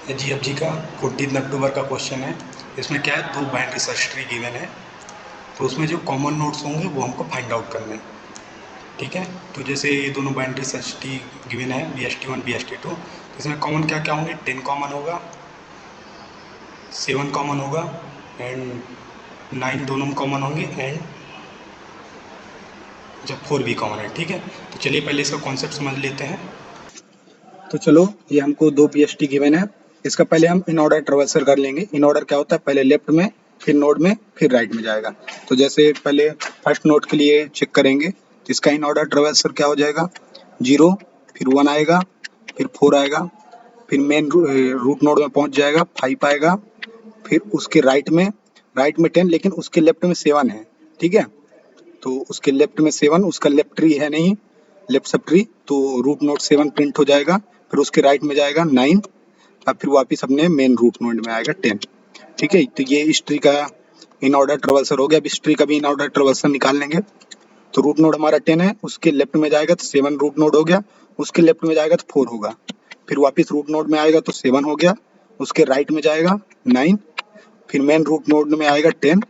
GFG का 14 अक्टूबर का question है। इसमें क्या है, दो बाइनरी सर्च ट्री गिवन है, तो उसमें जो कॉमन नोड्स होंगे वो हमको फाइंड आउट करने हैं। ठीक है, तो जैसे ये दोनों बाइनरी सर्च ट्री गिवन है, BST1 BST2, तो इसमें कॉमन क्या क्या होंगे, 10 कॉमन होगा, 7 कॉमन होगा एंड 9 दोनों में कॉमन होंगे एंड जब 4 भी कॉमन है। ठीक है, तो चलिए पहले इसका कॉन्सेप्ट समझ लेते हैं। तो चलो, ये हमको दो PST गिवन है। इसका पहले हम इन ऑर्डर ट्रांसफर कर लेंगे। इन ऑर्डर क्या होता है, पहले लेफ्ट में, फिर नोड में, फिर राइट में जाएगा। तो जैसे पहले फर्स्ट नोड के लिए चेक करेंगे, तो इसका इन ऑर्डर ट्रांसफर क्या हो जाएगा, 0, फिर 1 आएगा, फिर 4 आएगा, फिर मेन रूट नोड में पहुंच जाएगा, 5 आएगा, फिर उसके राइट में 10, लेकिन उसके लेफ्ट में 7 है। ठीक है, तो उसके लेफ्ट में 7, उसका लेफ्ट ट्री है नहीं, लेफ्ट सब ट्री, तो रूट नोड 7 प्रिंट हो जाएगा। फिर उसके राइट में जाएगा 9, और फिर वापस अपने मेन रूट नोड में आएगा 10। ठीक है, तो ये इस ट्री का इन ऑर्डर ट्रेवल्सर हो गया। अब इस ट्री का भी इन ऑर्डर ट्रेवल्सर निकाल लेंगे। तो रूट नोड हमारा 10 है, उसके लेफ्ट में जाएगा तो 7 रूट नोड हो गया, उसके लेफ्ट में जाएगा तो 4 होगा, फिर वापस रूट नोड में आएगा तो 7 हो गया, उसके राइट में जाएगा 9, फिर मेन रूट नोड में आएगा 10,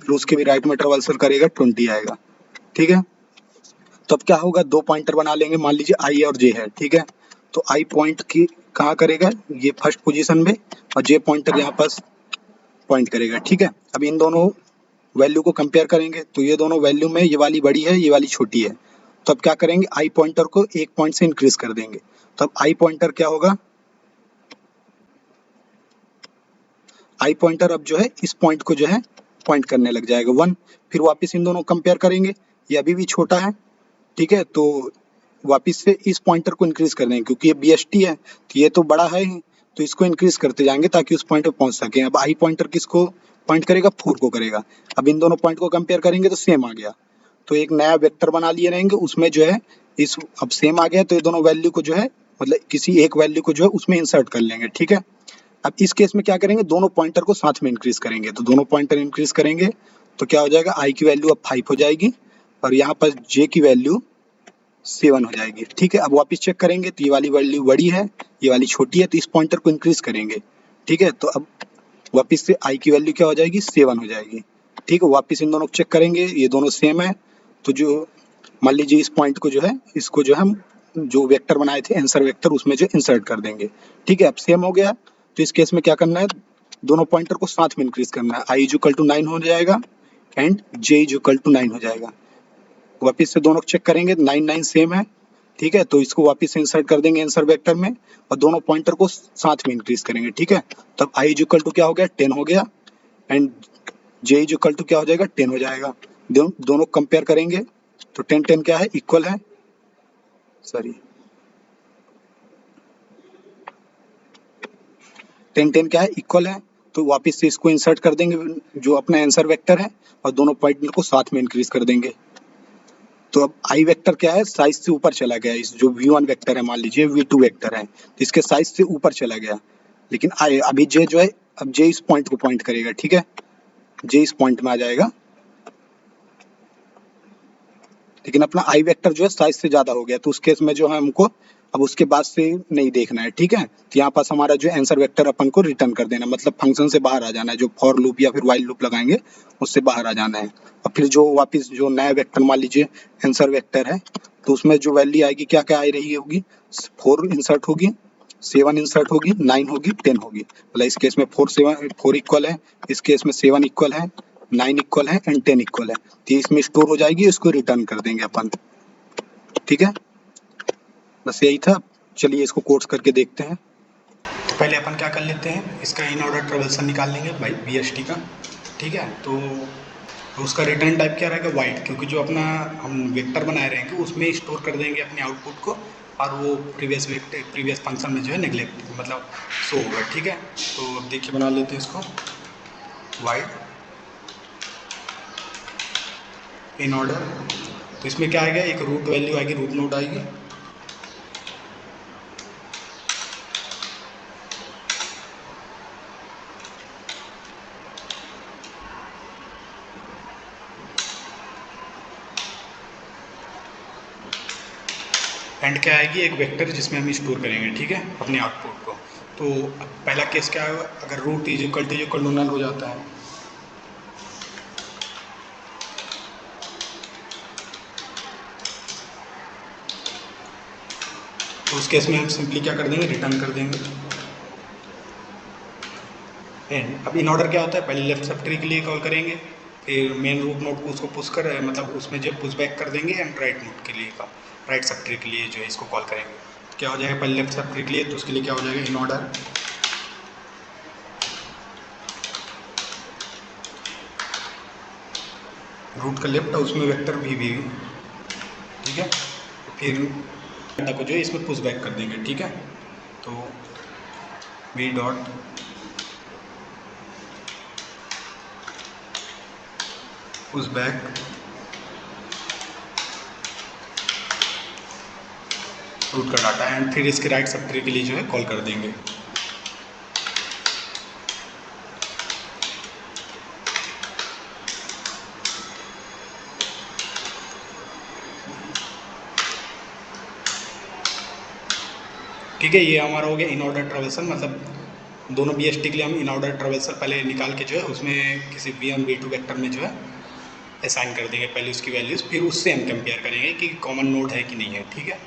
फिर उसके भी राइट में ट्रेवल्सर करेगा 20 आएगा। ठीक है, तो अब क्या होगा, दो पॉइंटर बना लेंगे। मान लीजिए आई और जे है। ठीक है, तो आई पॉइंट की कहाँ करेगा, ये फर्स्ट पोजीशन में, और जे पॉइंटर यहाँ पास पॉइंट करेगा। ठीक है, अब इन दोनों वैल्यू को कंपेयर करेंगे, तो ये दोनों वैल्यू में ये वाली बड़ी है, ये वाली छोटी है। तो अब क्या करेंगे, आई पॉइंटर को एक पॉइंट से इंक्रीज कर देंगे। तो अब आई पॉइंटर क्या होगा, आई पॉइंटर अब जो है इस पॉइंट को जो है पॉइंट करने लग जाएगा 1। फिर वापस इन दोनों कंपेयर करेंगे, ये अभी भी छोटा है। ठीक है, तो वापस से इस पॉइंटर को इंक्रीज कर देंगे, क्योंकि ये BST है तो ये तो बड़ा है ही, तो इसको इंक्रीज करते जाएंगे ताकि उस पॉइंट पे पहुंच सके। अब आई पॉइंटर किसको पॉइंट करेगा, 4 को करेगा। अब इन दोनों पॉइंट को कंपेयर करेंगे तो सेम आ गया, तो एक नया वेक्टर बना लिए रहेंगे, उसमें जो है इस अब सेम आ गया, तो ये दोनों वैल्यू को जो है, मतलब किसी एक वैल्यू को जो है उसमें इंसर्ट कर लेंगे। ठीक है, अब इस केस में क्या करेंगे, दोनों पॉइंटर को साथ में इंक्रीज करेंगे। तो दोनों पॉइंटर इंक्रीज करेंगे तो क्या हो जाएगा, आई की वैल्यू अब 5 हो जाएगी, और यहाँ पर जे की वैल्यू 7 हो जाएगी। ठीक है, अब वापस चेक करेंगे तो ये वाली वैल्यू बड़ी है, ये वाली छोटी है, तो इस पॉइंटर को इंक्रीज करेंगे। ठीक है, तो अब वापस से आई की वैल्यू क्या हो जाएगी, 7 हो जाएगी। ठीक है, वापस इन दोनों को चेक करेंगे, ये दोनों सेम है, तो जो मान लीजिए इस पॉइंट को जो है, इसको जो हम जो वेक्टर बनाए थे आंसर वेक्टर, उसमें जो इंसर्ट कर देंगे। ठीक है, अब सेम हो गया, तो इस केस में क्या करना है, दोनों पॉइंटर को साथ में इंक्रीज करना है। आई इक्वल टू 9 हो जाएगा एंड जे इक्वल टू 9 हो जाएगा। वापस से दोनों चेक करेंगे, 9 9 सेम है। ठीक है, तो इसको वापस से इंसर्ट कर देंगे आंसर वेक्टर में, और दोनों पॉइंटर को साथ में इंक्रीज करेंगे। ठीक है, तब आई इक्वल टू क्या हो गया, 10 हो गया, एंड जे इक्वल टू क्या हो जाएगा, 10 हो जाएगा। दोनों कंपेयर करेंगे तो 10 10 क्या है, इक्वल है, सॉरी 10 10 क्या है, इक्वल है। तो वापस से इसको इंसर्ट कर देंगे जो अपना आंसर वेक्टर है, और दोनों पॉइंट को साथ में इंक्रीज कर देंगे। तो अब आई वेक्टर क्या है, साइज से ऊपर चला गया। इस जो V1 वेक्टर है, मान लीजिए V2 वेक्टर है, तो इसके साइज से ऊपर चला गया। लेकिन आई अभी जे जो है, अब जे इस पॉइंट को पॉइंट करेगा। ठीक है, जे इस पॉइंट में आ जाएगा, लेकिन अपना आई वेक्टर जो है साइज से ज्यादा हो गया, तो उस केस में जो है हमको अब उसके बाद से नहीं देखना है। ठीक है, तो यहाँ पास हमारा जो आंसर वेक्टर अपन को रिटर्न कर देना, मतलब फंक्शन से बाहर आ जाना है। जो फॉर लूप या फिर वाइल लूप लगाएंगे उससे बाहर आ जाना है, और फिर जो वापस जो नया वेक्टर मान लीजिए आंसर वेक्टर है, तो उसमें जो वैल्यू आएगी क्या क्या आ रही होगी, 4 इंसर्ट होगी, 7 इंसर्ट होगी, 9 होगी, 10 होगी। मतलब इस केस में 4 इक्वल है, इस केस में 7 इक्वल है, 9 इक्वल है एंड 10 इक्वल है, तो इसमें स्टोर हो जाएगी, इसको रिटर्न कर देंगे अपन। ठीक है, बस यही था। चलिए इसको कोड्स करके देखते हैं। तो पहले अपन क्या कर लेते हैं, इसका इन ऑर्डर ट्रेवल्सन निकाल लेंगे बाई BST का। ठीक है, तो उसका रिटर्न टाइप क्या रहेगा, वाइट, क्योंकि जो अपना हम वेक्टर बनाए रहेंगे उसमें स्टोर कर देंगे अपने आउटपुट को, और वो प्रीवियस फंक्शन में जो है नेग्लेक्ट मतलब शो होगा। ठीक है, तो अब देखिए बना लेते हैं इसको, वाइट इन ऑर्डर। तो इसमें क्या आएगा, एक रूट वैल्यू आएगी, रूट नोड आएगी, एंड क्या आएगी, एक वेक्टर जिसमें हम स्टोर करेंगे। ठीक है, अपने आउटपुट को। तो पहला केस क्या है, अगर root is equal to null हो जाता है, तो उस केस में हम सिंपली क्या कर देंगे, रिटर्न कर देंगे एंड। अब इन ऑर्डर क्या होता है, पहले लेफ्ट सब ट्री के लिए कॉल करेंगे, फिर मेन रूट नोड को उसको पुश कर मतलब उसमें जो पुश बैक कर देंगे एंड राइट नोड के लिए राइट सब ट्री के लिए जो है इसको कॉल करेंगे। क्या हो जाएगा, पहले लेफ्ट सब ट्री के लिए, तो उसके लिए क्या हो जाएगा, इन ऑर्डर रूट का लेफ्ट है उसमें वेक्टर भी, ठीक है। फिर डाटा को जो है इसमें पुश बैक कर देंगे, ठीक है। तो v dot push back root का डाटा एंड फिर इसके राइट सब ट्री के लिए जो है कॉल कर देंगे। ठीक है, ये हमारा हो गया इन ऑर्डर ट्रेवल्सल, मतलब दोनों BST के लिए हम इन ऑर्डर ट्रेवल्सल पहले निकाल के जो है उसमें किसी V1 V2 वेक्टर में जो है असाइन कर देंगे पहले उसकी वैल्यूज़, फिर उससे हम कंपेयर करेंगे कि कॉमन नोड है कि नहीं है, ठीक है।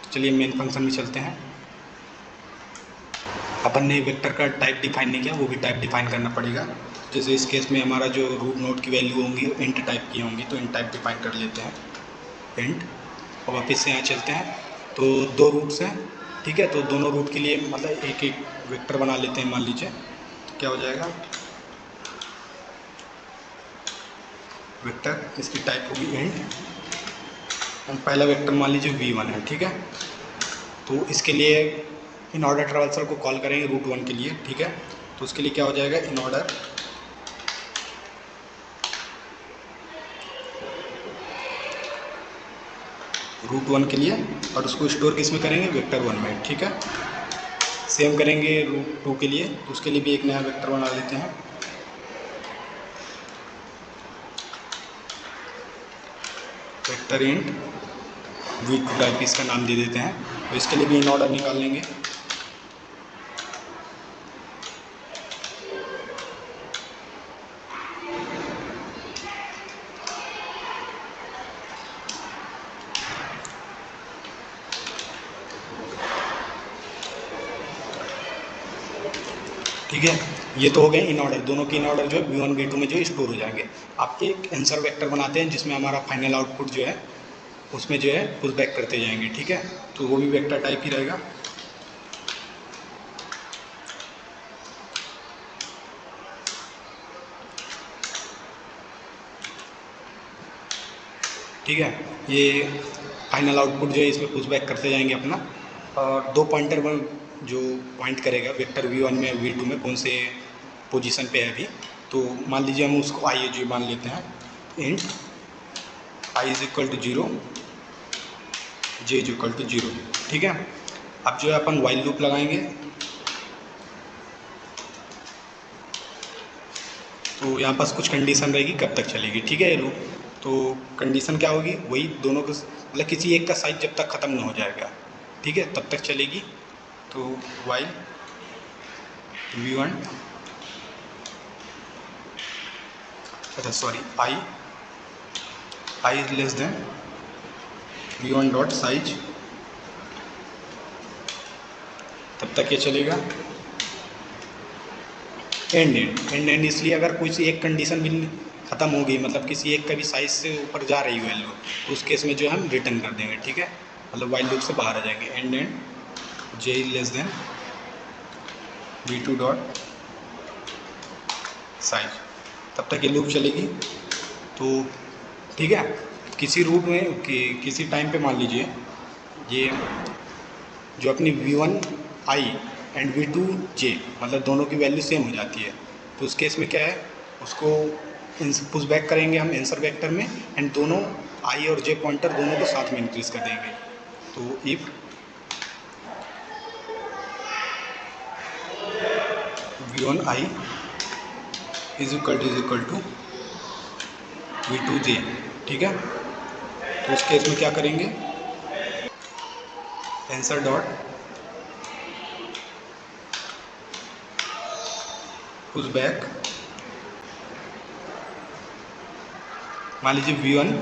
तो चलिए मेन फंक्शन में चलते हैं। अपन ने वेक्टर का टाइप डिफाइन नहीं किया, वो भी टाइप डिफाइन करना पड़ेगा। जैसे इस केस में हमारा जो रूट नोड की वैल्यू होंगी इंट टाइप की होंगी, तो इंट टाइप डिफाइन कर लेते हैं इंट। और वापस से यहाँ चलते हैं, तो दो रूट्स हैं, ठीक है। तो दोनों रूट के लिए मतलब एक एक वेक्टर बना लेते हैं, मान लीजिए। तो क्या हो जाएगा, वेक्टर इसकी टाइप होगी इंट एंड पहला वेक्टर मान लीजिए V1 है, ठीक है। तो इसके लिए इन ऑर्डर ट्रांसफर को कॉल करेंगे रूट 1 के लिए, ठीक है। तो उसके लिए क्या हो जाएगा, इन ऑर्डर रूट 1 के लिए, और उसको स्टोर किस में करेंगे, वेक्टर 1 में, ठीक है। सेम करेंगे रूट 2 के लिए, तो उसके लिए भी एक नया वेक्टर बना लेते हैं, वेक्टर इंट V2 टाइप इसका नाम दे देते हैं। तो इसके लिए भी इन ऑर्डर निकाल लेंगे, ठीक है। ये तो हो गए इन ऑर्डर, दोनों के इन ऑर्डर जो है V1 V2 में जो स्टोर हो जाएंगे। आप एक आंसर वेक्टर बनाते हैं जिसमें हमारा फाइनल आउटपुट जो है उसमें जो है पुश बैक करते जाएंगे, ठीक है। तो वो भी वेक्टर टाइप ही रहेगा, ठीक है। ये फाइनल आउटपुट जो है इसमें पुश बैक करते जाएंगे अपना, और दो पॉइंटर जो पॉइंट करेगा वेक्टर V1 में V2 में कौन से पोजीशन पे है अभी। तो मान लीजिए हम उसको आई जी मान लेते हैं, int i is equal to 0, j is equal to 0, ठीक है। अब जो है अपन वाइल लूप लगाएंगे, तो यहाँ पास कुछ कंडीशन रहेगी कब तक चलेगी, ठीक है ये लूप। तो कंडीशन क्या होगी, वही दोनों को मतलब किसी एक का साइज जब तक ख़त्म ना हो जाएगा, ठीक है, तब तक चलेगी। तो वाइल V1 अच्छा sorry i is less than V1 dot size, तब तक ये चलेगा। एंड इसलिए अगर कोई एक कंडीशन भी ख़त्म हो गई, मतलब किसी एक का भी साइज से ऊपर जा रही वैल्यू, तो उस केस में जो हम रिटर्न कर देंगे, ठीक है, मतलब वाइल लूप से बाहर आ जाएंगे। And j is less than V2 dot size, तब तक ये लूप चलेगी। तो ठीक है, किसी रूट में किसी टाइम पे मान लीजिए ये जो अपनी V1 i and V2 j मतलब दोनों की वैल्यू सेम हो जाती है, तो उस केस में क्या है, उसको पुश बैक करेंगे हम आंसर वेक्टर में, एंड दोनों i और j पॉइंटर दोनों को साथ में इंक्रीज कर देंगे। तो if V1 i is equal to V2 j, ठीक है। तो उस केस में क्या करेंगे, आंसर डॉट पुश बैक, मान लीजिए V1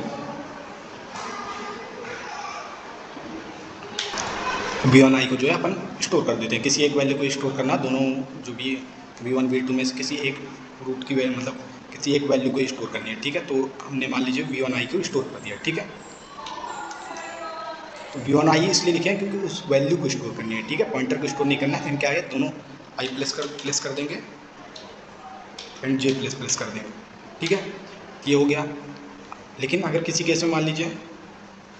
V1i को जो है अपन स्टोर कर देते हैं, किसी एक वैल्यू को स्टोर करना, दोनों जो भी V1 V2 में से किसी एक रूट की वैल्यू, मतलब किसी एक वैल्यू को स्टोर करनी है, ठीक है। तो हमने मान लीजिए V1i को स्टोर कर दिया, ठीक है। तो V1i इसलिए लिखे हैं क्योंकि उस वैल्यू को स्टोर करनी है, ठीक है, पॉइंटर को स्टोर नहीं करना है। क्या है, दोनों i प्लेस कर देंगे एंड j प्लेस कर देंगे, ठीक है, ये हो गया। लेकिन अगर किसी केस में मान लीजिए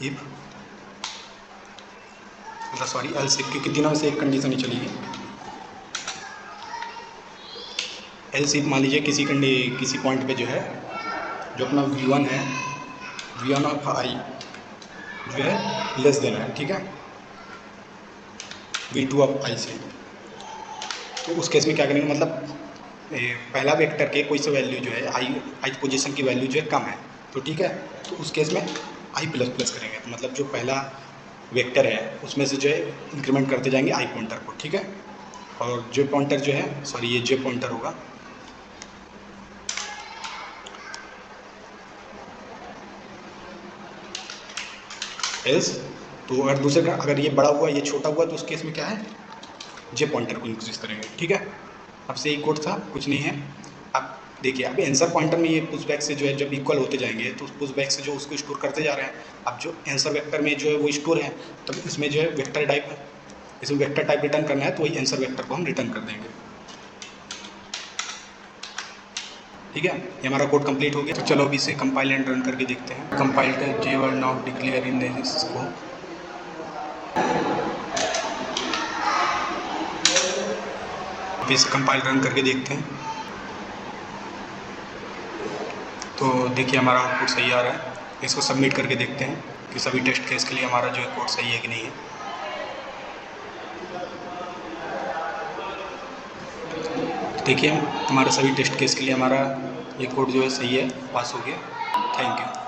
इफ, मतलब सॉरी एल्स इफ, क्योंकि तीनों में से एक कंडीशन ही चलेगी। एल्स इफ मान लीजिए किसी पॉइंट पे जो है, जो अपना V1 है, V1 ऑफ i जो है लेस देना है, ठीक है, V2 ऑफ i से। तो उस केस में क्या करेंगे, मतलब पहला वेक्टर के कोई सा वैल्यू जो है आई पोजीशन की वैल्यू जो है कम है, तो ठीक है, तो उस केस में i प्लस करेंगे। तो मतलब जो पहला वेक्टर है उसमें से जो है इंक्रीमेंट करते जाएंगे i पॉइंटर को, ठीक है। और जे पॉइंटर जो है, सॉरी ये जे पॉइंटर होगा, एल्स, तो अगर दूसरे का, अगर ये बड़ा हुआ ये छोटा हुआ, तो उस केस में क्या है, जे पॉइंटर को इंक्रीज करेंगे, ठीक है। अब से एक कोड था, कुछ नहीं है। अब देखिए, अब आंसर पॉइंटर में ये पुश बैक से जो है जब इक्वल होते जाएंगे, तो पुश बैक से जो उसको स्टोर करते जा रहे हैं। अब जो आंसर वेक्टर में जो है वो स्टोर है, तो इसमें जो है वेक्टर टाइप है, इसमें वेक्टर टाइप रिटर्न करना है, तो वही आंसर वेक्टर को हम रिटर्न कर देंगे, ठीक है। ये हमारा कोड कंप्लीट हो गया। तो चलो अभी इसे कंपाइल एंड रन करके देखते हैं। Compiled J word not declare in this scope. अभी इसे कंपाइल रन करके देखते हैं। तो देखिए हमारा आउटपुट सही आ रहा है। इसको सबमिट करके देखते हैं कि सभी टेस्ट केस के लिए हमारा जो है कोड सही है कि नहीं है। देखिए हमारे सभी टेस्ट केस के लिए हमारा ये कोड जो है सही है, पास हो गया। Thank you.